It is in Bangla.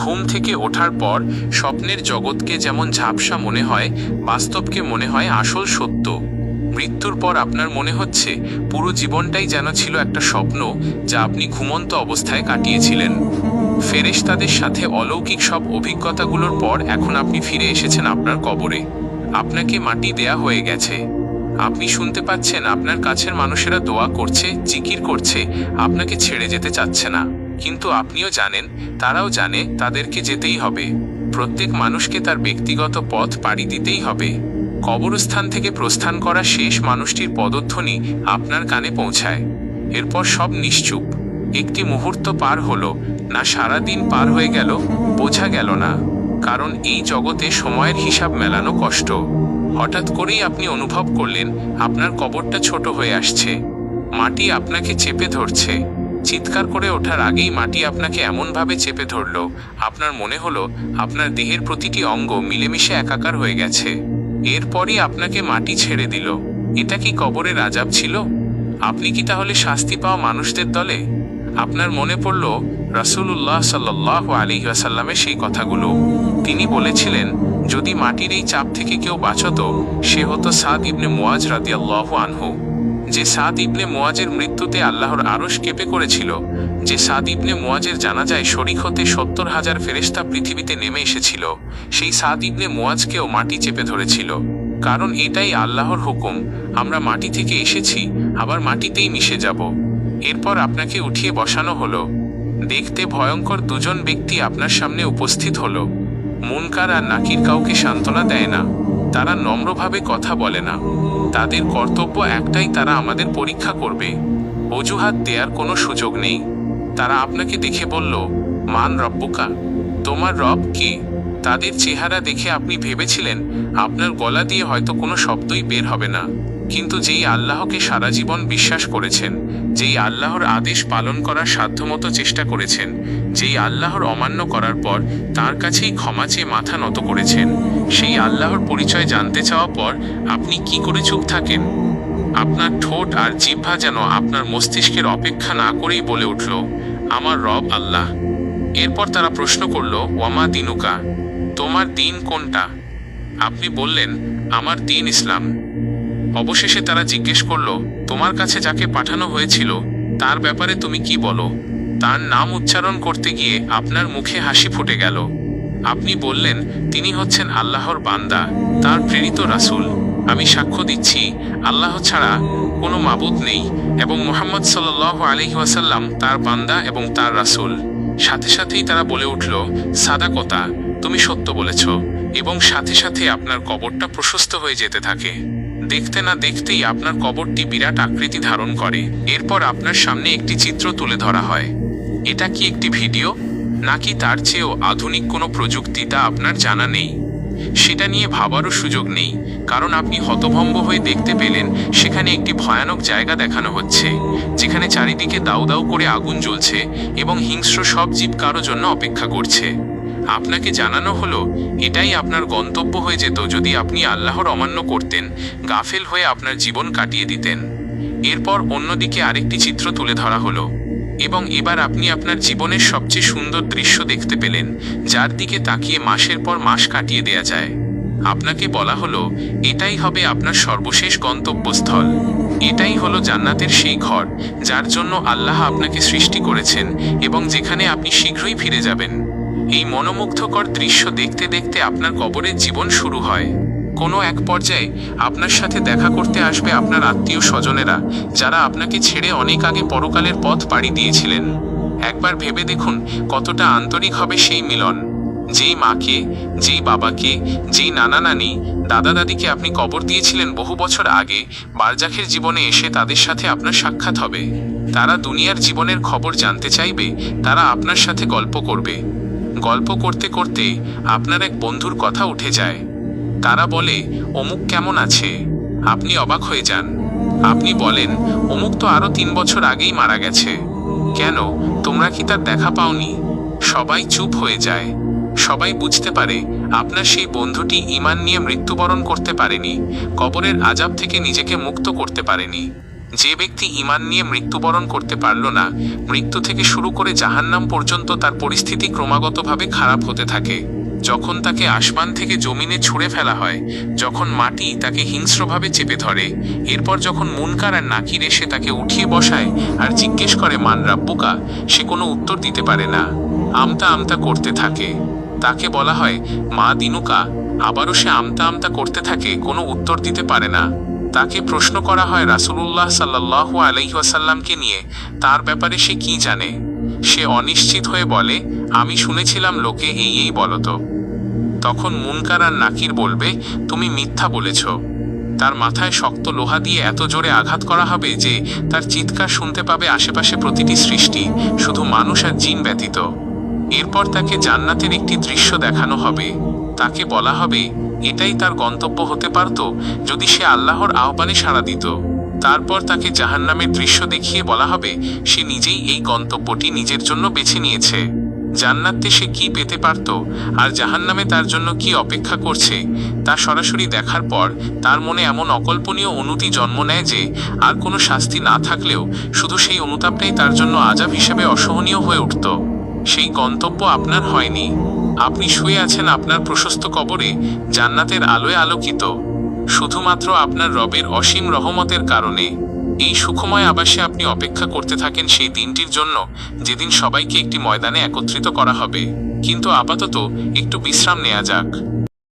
ঘুম থেকে ওঠার পর স্বপ্নের জগৎকে যেমন ঝাপসা মনে হয়, বাস্তবকে মনে হয় আসল সত্য। মৃত্যুর পর আপনার মনে হচ্ছে পুরো জীবনটাই যেন ছিল একটা স্বপ্ন, যা আপনি ঘুমন্ত অবস্থায় কাটিয়েছিলেন। ফেরেশতাদের সাথে অলৌকিক সব অভিজ্ঞতাগুলোর পর এখন আপনি ফিরে এসেছেন আপনার কবরে। আপনাকে মাটি দেয়া হয়ে গেছে। আপনি শুনতে পাচ্ছেন আপনার কাছের মানুষেরা দোয়া করছে, জিকির করছে, আপনাকে ছেড়ে যেতে চাচ্ছে না। কিন্তু আপনিও জানেন, তারাও জানে, তাদেরকে যেতেই হবে। প্রত্যেক মানুষকে তার ব্যক্তিগত পথ পাড়ি দিতেই হবে। কবরস্থান থেকে প্রস্থান করা শেষ মানুষটির পদধ্বনি আপনার কানে পৌঁছায়। এরপর সব নিশ্চুপ। একটি মুহূর্ত পার হলো না, সারা দিন পার হয়ে গেল, বোঝা গেল না। কারণ এই জগতে সময়ের হিসাব মেলানো কষ্ট। হঠাৎ করেই আপনি অনুভব করলেন আপনার কবরটা ছোট হয়ে আসছে। মাটি আপনাকে চেপে ধরছে। চিৎকার করে ওঠার আগেই মাটি আপনাকে এমনভাবে চেপে ধরল, আপনার মনে হলো আপনার দেহের প্রতিটি অঙ্গ মিলেমিশে একাকার হয়ে গেছে। এরপরই আপনাকে মাটি ছেড়ে দিল। এটা কি কবরের আযাব ছিল? আপনি কি তাহলে শাস্তি পাওয়া মানুষদের দলে? আপনার মনে পড়ল রাসূলুল্লাহ সাল্লাল্লাহু আলাইহি ওয়াসাল্লামের সেই কথাগুলো। তিনি বলেছিলেন, যদি মাটির এই চাপ থেকে কেউ বাঁচত, সে হতো সাদ ইবনে মুআজ রাদিয়াল্লাহু আনহু। যে সাদ ইবনে মুআজের মৃত্যুতে আল্লাহর আরশ কেঁপে করেছিল, যে সাদ ইবনে মুআজের জানাজায় শরীক হতে ৭০,০০০ ফেরেশতা পৃথিবীতে নেমে এসেছিল, সেই সাদ ইবনে মুআজকেও মাটি চেপে ধরেছিল। কারণ এটাই আল্লাহর হুকুম, আমরা মাটি থেকে এসেছি, আবার মাটিতেই মিশে যাব। এরপর আপনাকে উঠিয়ে বসানো হলো। দেখতে ভয়ঙ্কর দুজন ব্যক্তি আপনার সামনে উপস্থিত হলো। মুনকার আর নাকির কাউকে সান্ত্বনা দেয় না, তারা নম্রভাবে কথা বলে না। তাদের কর্তব্য একটাই, তারা আমাদের পরীক্ষা করবে। অজুহাত দেওয়ার কোনো সুযোগ নেই। তারা আপনাকে দেখে বলল, মান রব্বুকা, তোমার রব কে? তাদের চেহারা দেখে আপনি ভেবেছিলেন আপনার গলা দিয়ে হয়তো কোনো শব্দই বের হবে না। কিন্তু যেই আল্লাহকে সারা জীবন বিশ্বাস করেছেন, যেই আল্লাহর আদেশ পালন করার সাধ্যমতো চেষ্টা করেছেন, যেই আল্লাহর অমান্য করার পর তার কাছেই ক্ষমা চেয়ে মাথা নত করেছেন, সেই আল্লাহর পরিচয় জানতে চাওয়া পর আপনি কি করে চুপ থাকেন? আপনার ঠোঁট আর জিহ্বা যেন আপনার মস্তিষ্কের অপেক্ষা না করেই বলে উঠল, আমার রব আল্লাহ। এরপর তারা প্রশ্ন করল, ওয়ামা দিনুকা, তোমার দিন কোনটা? আপনি বললেন, আমার দিন ইসলাম। অবশেষে তারা জিজ্ঞেস করল, তোমার কাছে যাকে পাঠানো হয়েছিল তার ব্যাপারে তুমি কি বলো? তার নাম উচ্চারণ করতে গিয়ে আপনার মুখে হাসি ফুটে গেল। আপনি বললেন, তিনি হচ্ছেন আল্লাহর বান্দা, তার প্রেরিত রাসূল। আমি সাক্ষ্য দিচ্ছি আল্লাহ ছাড়া কোনো মাবুদ নেই এবং মুহাম্মদ সাল্লাল্লাহু আলাইহি ওয়াসাল্লাম তার বান্দা এবং তার রাসূল। সাথে সাথেই তারা বলে উঠল, সাদাকতা, তুমি সত্য বলেছ। এবং সাথে সাথে আপনার কবরটা প্রশস্ত হয়ে যেতে থাকে। দেখতে না দেখতেই আপনার কবরটি বিরাট আকৃতি ধারণ করে। এরপর আপনার সামনে একটি চিত্র তুলে ধরা হয়। এটা কি একটি ভিডিও, নাকি তার চেয়েও আধুনিক কোনো প্রযুক্তি, তা আপনার জানা নেই। সেটা নিয়ে ভাবারও সুযোগ নেই, কারণ আপনি হতভম্ব হয়ে দেখতে পেলেন সেখানে একটি ভয়ানক জায়গা দেখানো হচ্ছে, যেখানে চারিদিকে দাউ দাউ করে আগুন জ্বলছে এবং হিংস্র সব জীব কারো জন্য অপেক্ষা করছে। আপনাকে জানানো হলো এটাই আপনার গন্তব্য হয়ে যেত যদি আপনি আল্লাহর অমান্য করতেন, গাফেল হয়ে আপনার জীবন কাটিয়ে দিতেন। এরপর অন্যদিকে আরেকটি চিত্র তুলে ধরা হলো এবং এবার আপনি আপনার জীবনের সবচেয়ে সুন্দর দৃশ্য দেখতে পেলেন, যার দিকে তাকিয়ে মাসের পর মাস কাটিয়ে দেয়া যায়। আপনাকে বলা হলো এটাই হবে আপনার সর্বশেষ গন্তব্যস্থল। এটাই হলো জান্নাতের সেই ঘর, যার জন্য আল্লাহ আপনাকে সৃষ্টি করেছেন এবং যেখানে আপনি শীঘ্রই ফিরে যাবেন। এই মনোমুগ্ধকর দৃশ্য দেখতে দেখতে আপনার কবরের জীবন শুরু হয়। কোনো এক পর্যায়ে আপনার সাথে দেখা করতে আসবে আপনার আত্মীয় স্বজনেরা, যারা আপনাকে ছেড়ে অনেক আগে পরকালের পথ পাড়ি দিয়েছিলেন। একবার ভেবে দেখুন কতটা আন্তরিক হবে সেই মিলন। যেই মাকে, যেই বাবাকে, যেই নানা নানি, দাদা দাদিকে আপনি কবর দিয়েছিলেন বহু বছর আগে, বারজাখের জীবনে এসে তাদের সাথে আপনার সাক্ষাৎ হবে। তারা দুনিয়ার জীবনের খবর জানতে চাইবে, তারা আপনার সাথে গল্প করবে। গল্প করতে করতে আপনার এক বন্ধুর কথা উঠে যায়। তারা বলে, অমুক কেমন আছে? আপনি অবাক হয়ে যান। আপনি বলেন, অমুক তো আরো ৩ বছর আগেই মারা গেছে। কেন, তোমরা কি তার দেখা পাওনি? সবাই চুপ হয়ে যায়। সবাই বুঝতে পারে আপনার সেই বন্ধুটি ঈমান নিয়ে মৃত্যুবরণ করতে পারেনি, কবরের আযাব থেকে নিজেকে মুক্ত করতে পারেনি। যে ব্যক্তি ঈমান নিয়ে মৃত্যুবরণ করতে পারল না, মৃত্যু থেকে শুরু করে জাহান্নাম পর্যন্ত তার পরিস্থিতি ক্রমাগতভাবে খারাপ হতে থাকে। যখন তাকে আসমান থেকে জমিনে ছুঁড়ে ফেলা হয়, যখন মাটি তাকে হিংস্রভাবে চেপে ধরে, এরপর যখন মুনকার আর নাকির এসে তাকে উঠিয়ে বসায় আর জিজ্ঞেস করে মান রাব্বুকা, সে কোনো উত্তর দিতে পারে না, আমতা আমতা করতে থাকে। তাকে বলা হয় মা দিনুকা, আবারও সে আমতা আমতা করতে থাকে, কোনো উত্তর দিতে পারে না। তাকে প্রশ্ন করা হয় রাসূলুল্লাহ সাল্লাল্লাহু আলাইহি ওয়াসাল্লামকে নিয়ে, তার ব্যাপারে সে কি জানে। সে অনিশ্চিত হয়ে বলে, আমি শুনেছিলাম লোকে এই বলতো। তখন মুনকার আর নাকির বলবে, তুমি মিথ্যা বলেছ। তার মাথায় শক্ত লোহা দিয়ে এত জোরে আঘাত করা হবে যে তার চিৎকার শুনতে পাবে আশেপাশে প্রতিটি সৃষ্টি, শুধু মানুষ আর জিন ব্যতীত। এরপর তাকে জান্নাতের একটি দৃশ্য দেখানো হবে। তাকে বলা হবে এটাই তার গন্তব্য হতে পারত যদি সে আল্লাহর আহ্বানে সাড়া দিত। তারপর তাকে জাহান্নামের দৃশ্য দেখিয়ে বলা হবে সে নিজেই এই গন্তব্যটি নিজের জন্য বেছে নিয়েছে। জান্নাতে সে কি পেতে পারত আর জাহান্নামে তার জন্য কি অপেক্ষা করছে তা সরাসরি দেখার পর তার মনে এমন অকল্পনীয় অনুভূতি জন্ম নেয় যে আর কোনো শাস্তি না থাকলেও শুধু সেই অনুতাপটাই তার জন্য আযাব হিসেবে অসহনীয় হয়ে উঠত। সেই গন্তব্য আপনার হয়নি। আপনি শুয়ে আছেন আপনার প্রশস্ত কবরে, জান্নাতের আলোয় আলোকিত, শুধুমাত্র আপনার রবের অসীম রহমতের কারণে। এই সুখময় আবাসে আপনি অপেক্ষা করতে থাকেন সেই দিনটির জন্য যেদিন সবাইকে একটি ময়দানে একত্রিত করা হবে। কিন্তু আপাতত একটু বিশ্রাম নেওয়া যাক।